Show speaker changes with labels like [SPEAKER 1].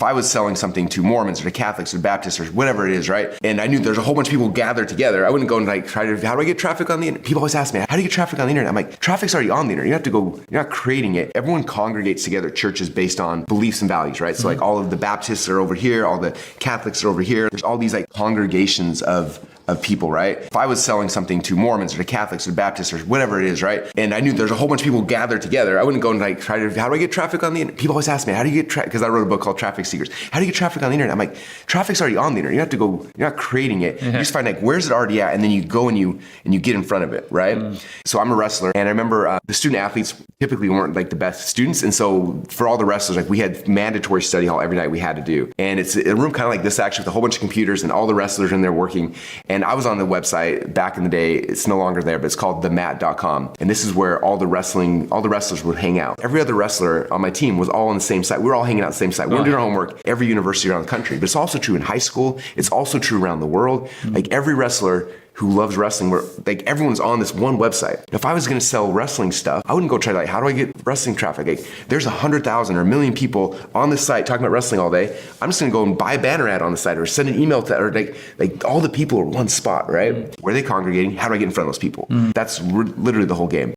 [SPEAKER 1] If I was selling something to Mormons or to Catholics or Baptists or whatever it is, right? And I knew there's a whole bunch of people gathered together. I wouldn't go and like try to, how do I get traffic on the internet? People always ask me, how do you get traffic on the internet? I'm like, traffic's already on the internet. You have to go, you're not creating it. Everyone congregates together, churches based on beliefs and values, right? So like all of the Baptists are over here, all the Catholics are over here. There's all these like congregations of people, right? If I was selling something to Mormons or to Catholics or Baptists or whatever it is, right? And I knew there's a whole bunch of people gathered together. I wouldn't go and like try to, how do I get traffic on the internet? People always ask me, how do you get traffic? Because I wrote a book called Traffic Secrets. How do you get traffic on the internet? I'm like, traffic's already on the internet. You have to go, you're not creating it. You just find like, where's it already at? And then you go and you get in front of it, right? So I'm a wrestler, and I remember the student athletes typically weren't like the best students. And so for all the wrestlers, like we had mandatory study hall every night we had to do. And it's a room kind of like this actually with a whole bunch of computers and all the wrestlers in there working. And I was on the website back in the day. It's no longer there, but it's called themat.com. And this is where all the wrestlers would hang out. Every other wrestler on my team was all on the same site. We were all hanging out on the same site. We were doing our homework every university around the country. But it's also true in high school. It's also true around the world. Like every wrestler who loves wrestling, where like everyone's on this one website. If I was going to sell wrestling stuff, I wouldn't go try to like, how do I get wrestling traffic? Like there's 100,000 or 1 million people on this site talking about wrestling all day. I'm just going to go and buy a banner ad on the site or send an email to, or like all the people are one spot, right? Where are they congregating? How do I get in front of those people? That's literally the whole game.